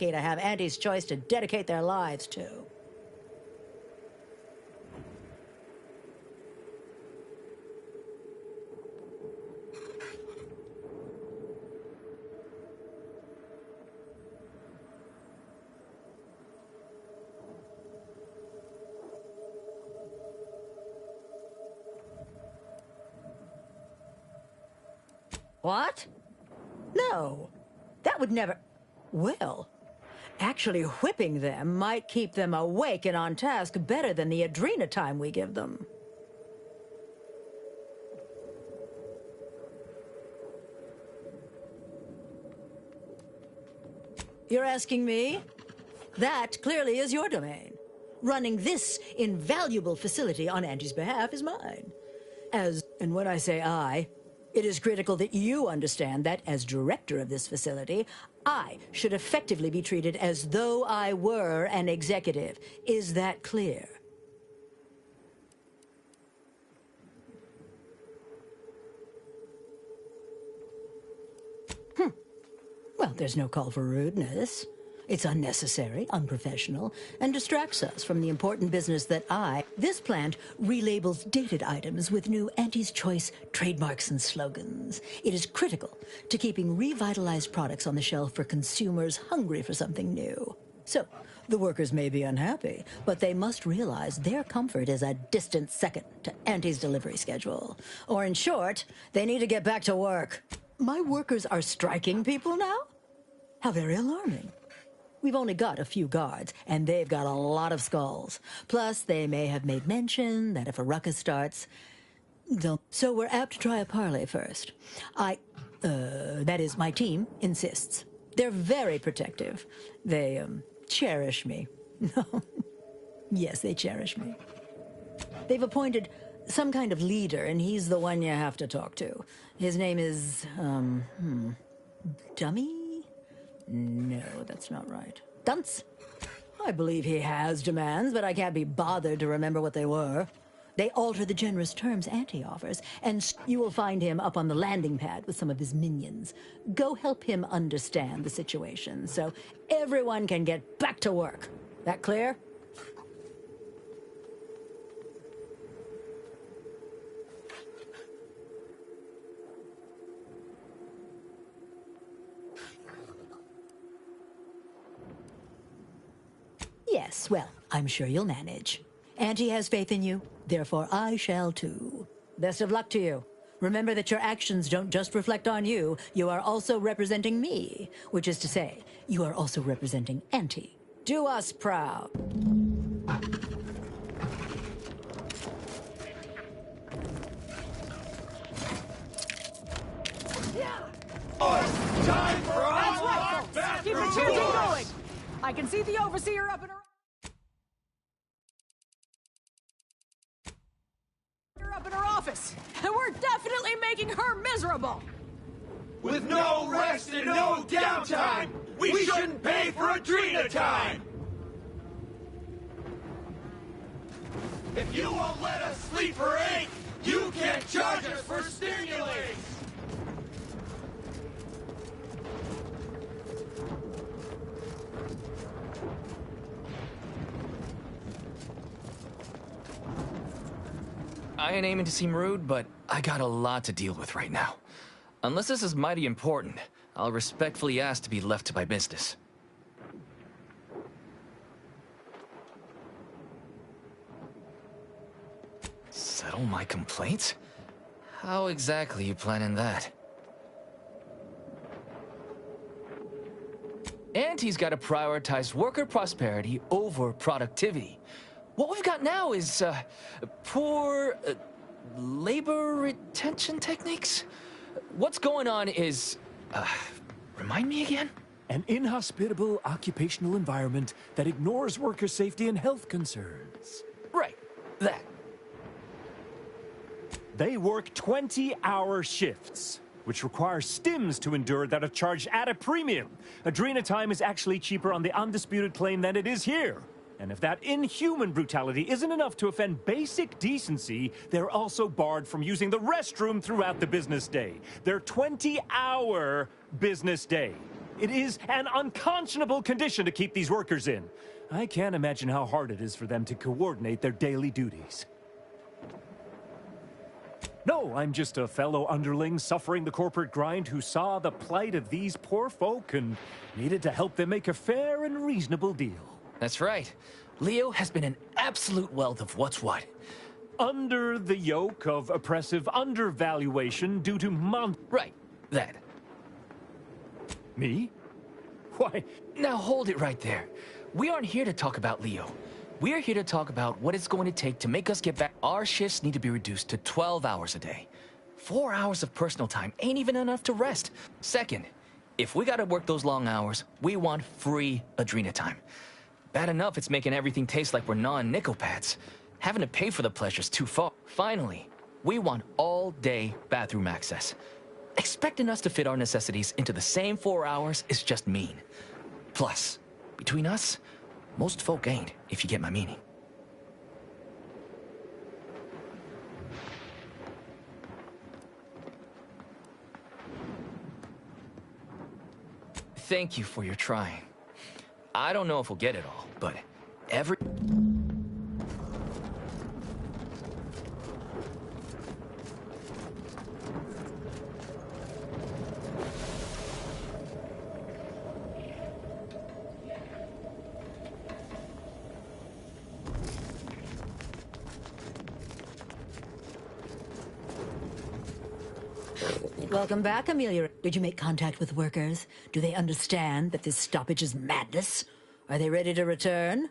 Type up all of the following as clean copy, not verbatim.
lucky to have Auntie's Choice to dedicate their lives to. What? No, that would never... Well, actually whipping them might keep them awake and on task better than the adrena time we give them. You're asking me? That clearly is your domain. Running this invaluable facility on Auntie's behalf is mine. And when I say I, it is critical that you understand that, as director of this facility, I should effectively be treated as though I were an executive. Is that clear? Well, there's no call for rudeness. It's unnecessary, unprofessional, and distracts us from the important business that This plant relabels dated items with new Auntie's Choice trademarks and slogans. It is critical to keeping revitalized products on the shelf for consumers hungry for something new. So, the workers may be unhappy, but they must realize their comfort is a distant second to Auntie's delivery schedule. Or in short, they need to get back to work. My workers are striking people now? How very alarming. We've only got a few guards, and they've got a lot of skulls. Plus, they may have made mention that if a ruckus starts... So we're apt to try a parley first. That is, my team insists. They're very protective. They, cherish me. Yes, they cherish me. They've appointed some kind of leader, and he's the one you have to talk to. His name is, Dummy? No, that's not right. Dunce? I believe he has demands, but I can't be bothered to remember what they were. They alter the generous terms Auntie offers, and you will find him up on the landing pad with some of his minions. Go help him understand the situation, so everyone can get back to work. That clear? Yes, well, I'm sure you'll manage. Auntie has faith in you, therefore I shall too. Best of luck to you. Remember that your actions don't just reflect on you, you are also representing me, which is to say, you are also representing Auntie. Do us proud. Time for That's right, folks. Keep the chanting going. I can see the overseer up in her office, and we're definitely making her miserable. With no rest and no downtime, we shouldn't pay for adrena time. If you won't let us sleep or eat, you can't charge us for stimulating. I ain't aiming to seem rude, but I got a lot to deal with right now. Unless this is mighty important, I'll respectfully ask to be left to my business. Settle my complaints? How exactly you planning that? Auntie's gotta prioritize worker prosperity over productivity. What we've got now is, poor, labor retention techniques? What's going on is, remind me again? An inhospitable occupational environment that ignores worker safety and health concerns. Right, that. They work 20-hour shifts, which require stims to endure that are charged at a premium. Adrena time is actually cheaper on the undisputed claim than it is here. And if that inhuman brutality isn't enough to offend basic decency, they're also barred from using the restroom throughout the business day. Their 20-hour business day. It is an unconscionable condition to keep these workers in. I can't imagine how hard it is for them to coordinate their daily duties. No, I'm just a fellow underling suffering the corporate grind who saw the plight of these poor folk and needed to help them make a fair and reasonable deal. That's right. Leo has been an absolute wealth of what's what. Under the yoke of oppressive undervaluation due to Right, that. Me? Why? Now hold it right there. We aren't here to talk about Leo. We're here to talk about what it's going to take to make us get back. Our shifts need to be reduced to 12 hours a day. 4 hours of personal time ain't even enough to rest. Second, if we gotta work those long hours, we want free Adrena time. Bad enough it's making everything taste like we're gnawing nickel pads. Having to pay for the pleasure's too far. Finally, we want all-day bathroom access. Expecting us to fit our necessities into the same 4 hours is just mean. Plus, between us, most folk ain't, if you get my meaning. Thank you for your trying. I don't know if we'll get it all, but every... Welcome back, Amelia. Did you make contact with workers? Do they understand that this stoppage is madness? Are they ready to return?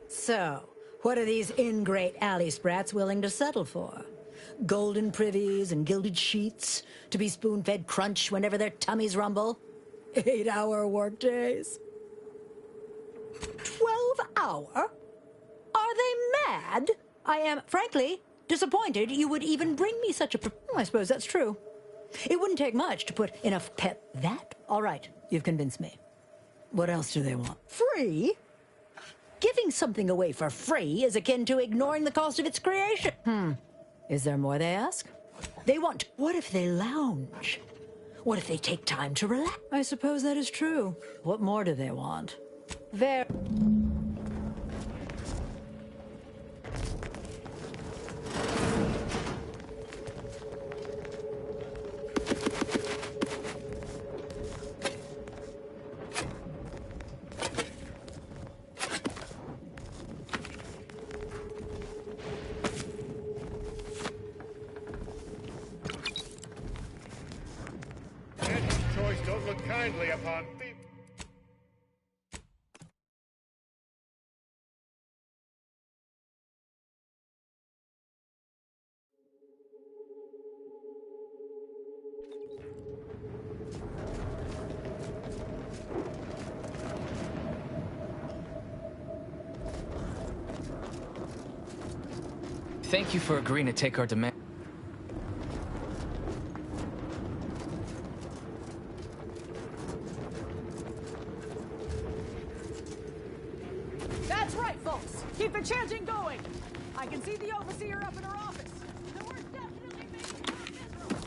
So, what are these ingrate alley sprats willing to settle for? Golden privies and gilded sheets to be spoon-fed crunch whenever their tummies rumble? 8-hour workdays? 12-hour? Are they mad? I am, frankly, disappointed you would even bring me such a... I suppose that's true. It wouldn't take much to put enough pep... That? All right, you've convinced me. What else do they want? Free? Giving something away for free is akin to ignoring the cost of its creation. Is there more they ask? They want... What if they lounge? What if they take time to relax? I suppose that is true. What more do they want? Very... Don't look kindly upon people. Thank you for agreeing to take our demand. That's right, folks. Keep the chanting going. I can see the overseer up in her office. So we're definitely making her miserable.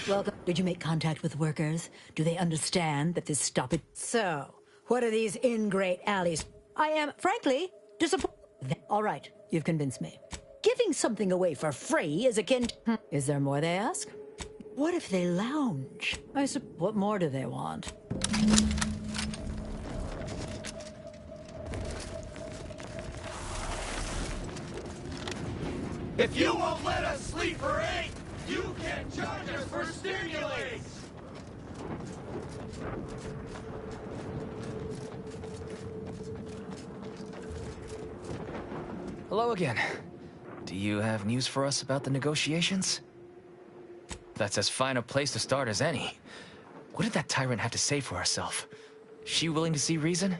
Welcome. Did you make contact with workers? Do they understand that this stoppage... So, what are these ingrate alleys? I am, frankly, disappointed. All right, you've convinced me. Giving something away for free is akin to... Is there more they ask? What if they lounge? What more do they want? If you won't let us sleep for 8, you can charge us for stimulants! Hello again. Do you have news for us about the negotiations? That's as fine a place to start as any. What did that tyrant have to say for herself? She willing to see reason?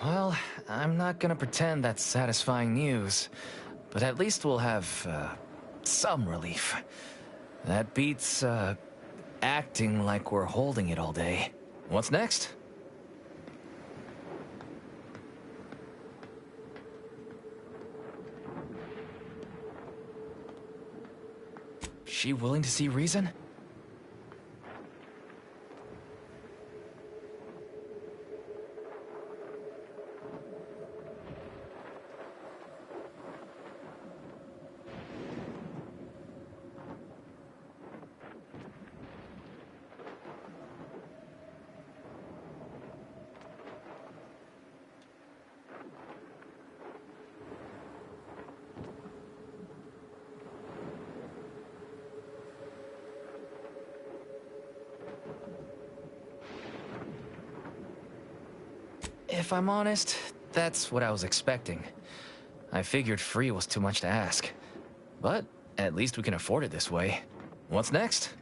Well, I'm not gonna pretend that's satisfying news, but at least we'll have, some relief. That beats, acting like we're holding it all day. What's next? She willing to see reason? If I'm honest, that's what I was expecting. I figured free was too much to ask. But at least we can afford it this way. What's next?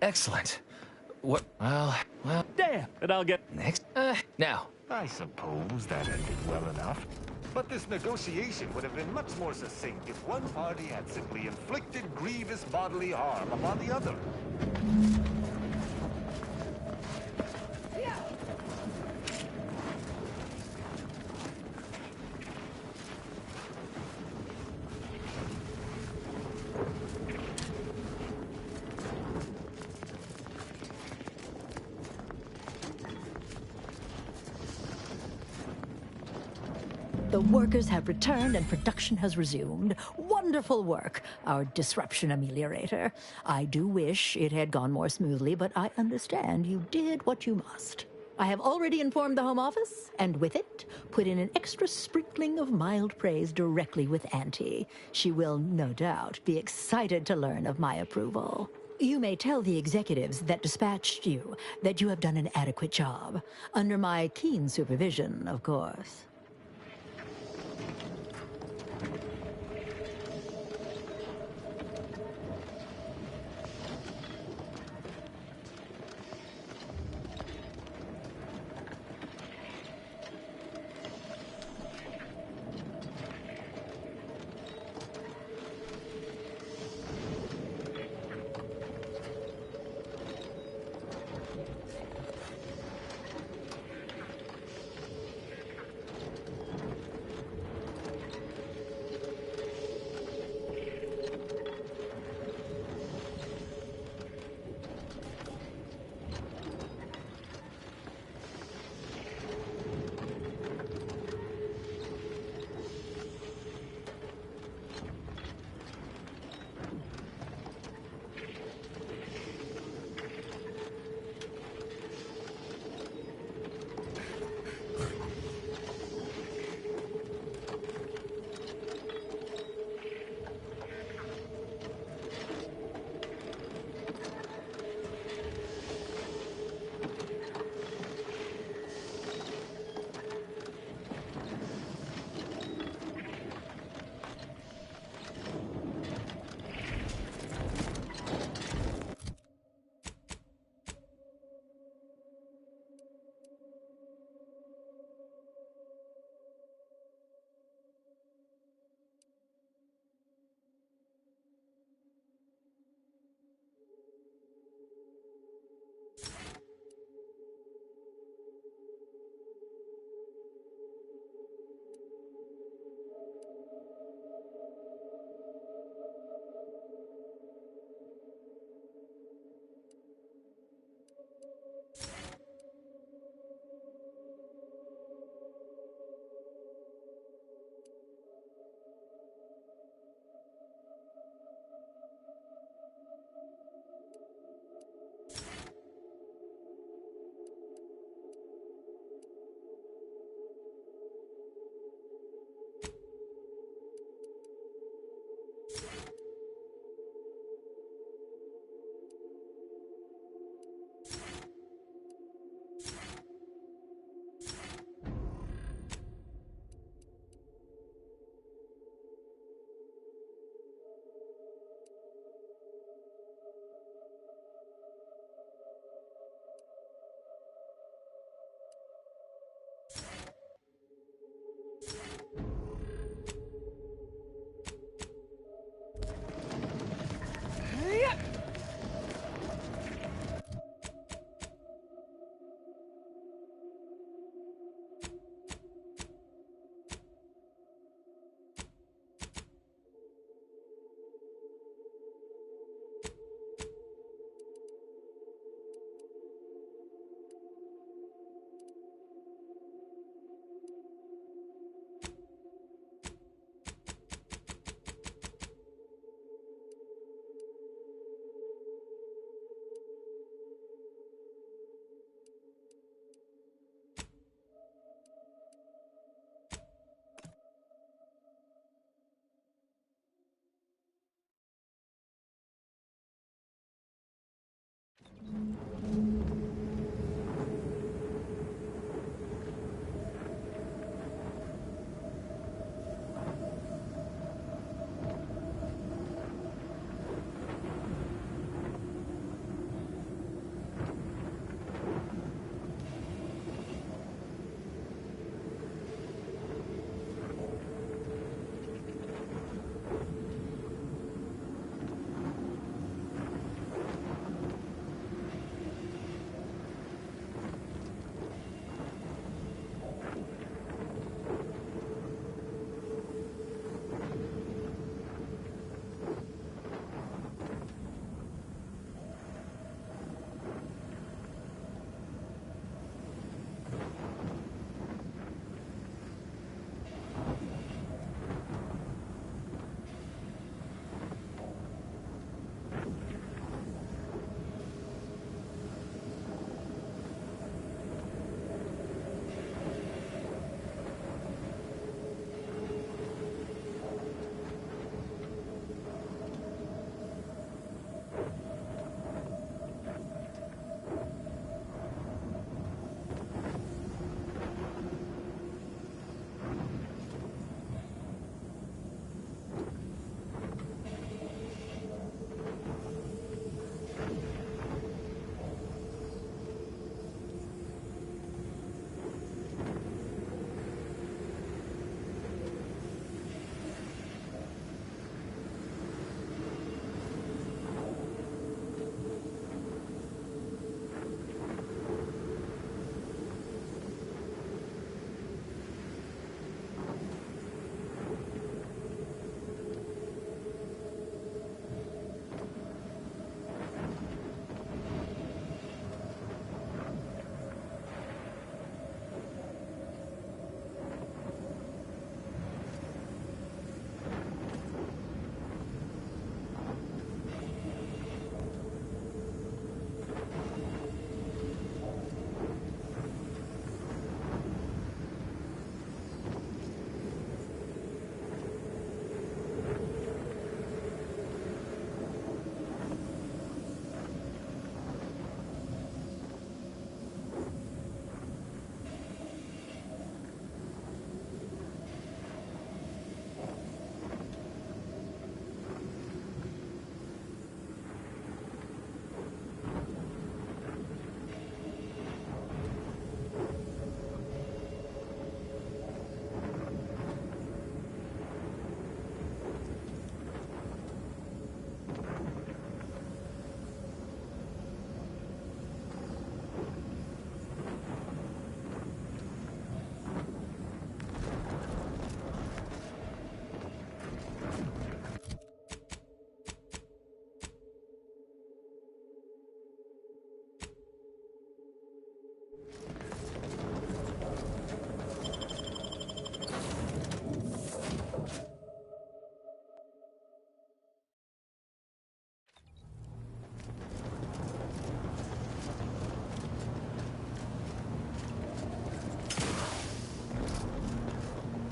Excellent. What? Well... Damn! And I'll get... Next? Now. I suppose that ended well enough. But this negotiation would have been much more succinct if one party had simply inflicted grievous bodily harm upon the other. The workers have returned and production has resumed. Wonderful work, our disruption ameliorator. I do wish it had gone more smoothly, but I understand you did what you must. I have already informed the Home Office, and with it, put in an extra sprinkling of mild praise directly with Auntie. She will, no doubt, be excited to learn of my approval. You may tell the executives that dispatched you that you have done an adequate job. Under my keen supervision, of course.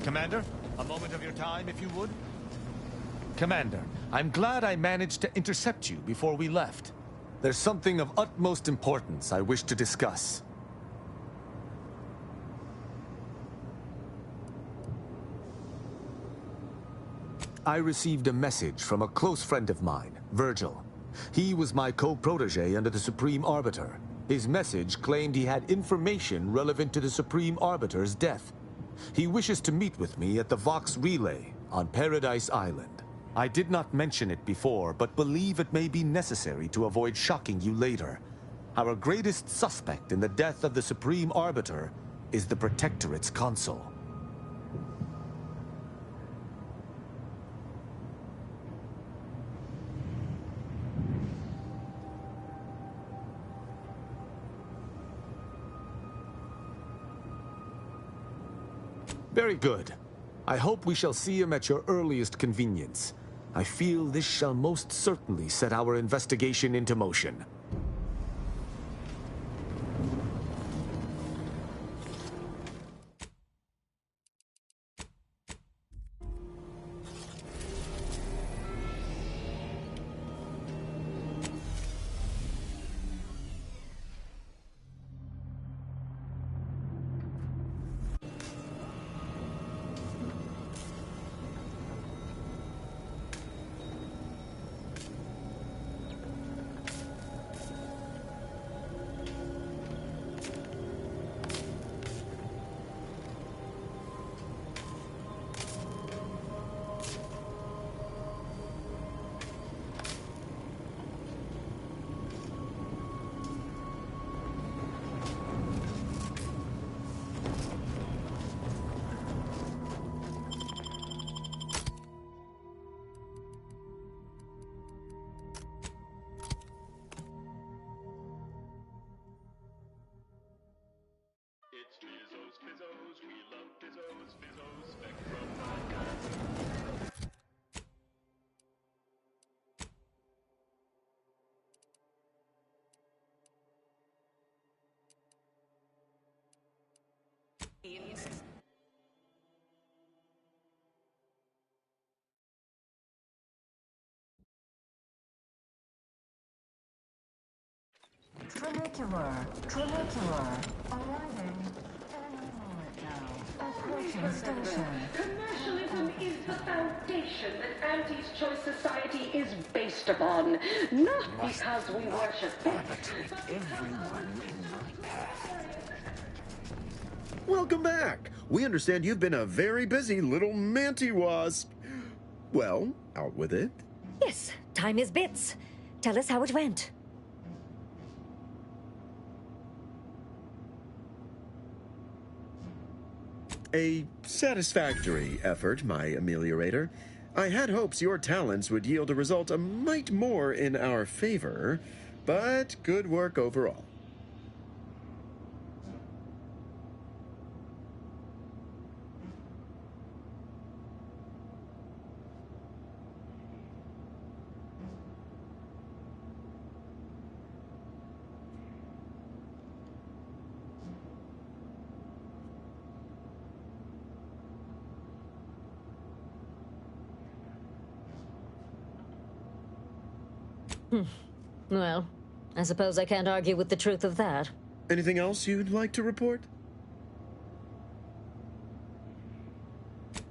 Commander, a moment of your time, if you would. Commander, I'm glad I managed to intercept you before we left. There's something of utmost importance I wish to discuss. I received a message from a close friend of mine, Virgil. He was my co-protege under the Supreme Arbiter. His message claimed he had information relevant to the Supreme Arbiter's death. He wishes to meet with me at the Vox Relay on Paradise Island. I did not mention it before, but believe it may be necessary to avoid shocking you later. Our greatest suspect in the death of the Supreme Arbiter is the Protectorate's consul. Very good. I hope we shall see him at your earliest convenience. I feel this shall most certainly set our investigation into motion. It's Fizzos, Fizzos, we love Fizzos, Fizzos, Spectrum Podcast. Trinicular, arriving in a moment now. Approaching station. Commercialism is the foundation that Auntie's Choice Society is based upon. Not because we worship it. Welcome back. We understand you've been a very busy little manty-wasp. Well, out with it. Yes, time is bits. Tell us how it went. A satisfactory effort, my ameliorator. I had hopes your talents would yield a result a mite more in our favor, but good work overall. Well, I suppose I can't argue with the truth of that. Anything else you'd like to report?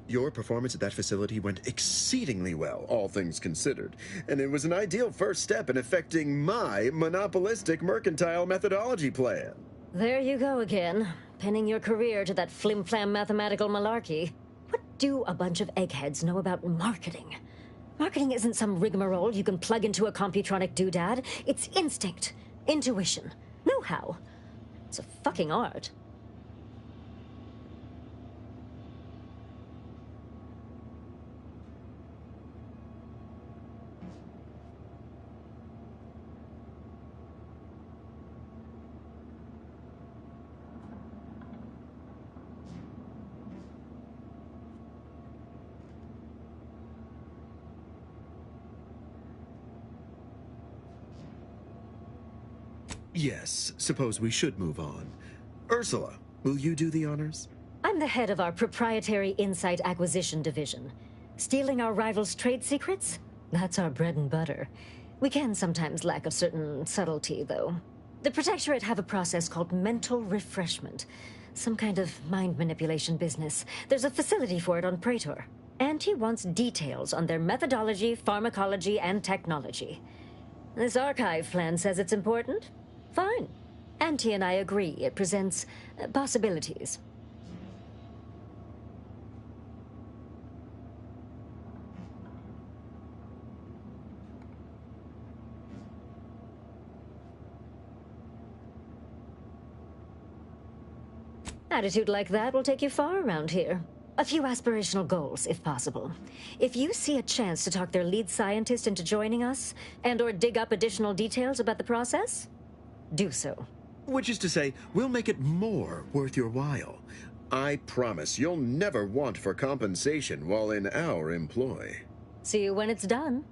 Your performance at that facility went exceedingly well, all things considered, and it was an ideal first step in effecting my monopolistic mercantile methodology plan. There you go again, pinning your career to that flim-flam mathematical malarkey. What do a bunch of eggheads know about marketing? Marketing isn't some rigmarole you can plug into a computronic doodad. It's instinct, intuition, know-how. It's a fucking art. Yes, suppose we should move on. Ursula, will you do the honors? I'm the head of our proprietary Insight Acquisition Division. Stealing our rivals' trade secrets? That's our bread and butter. We can sometimes lack a certain subtlety, though. The Protectorate have a process called mental refreshment. Some kind of mind manipulation business. There's a facility for it on Praetor. Auntie wants details on their methodology, pharmacology, and technology. This archive plan says it's important. Fine. Auntie and I agree it presents possibilities. Attitude like that will take you far around here. A few aspirational goals, if possible. If you see a chance to talk their lead scientist into joining us, and/or dig up additional details about the process, do so. Which is to say, we'll make it more worth your while. I promise you'll never want for compensation while in our employ. See you when it's done.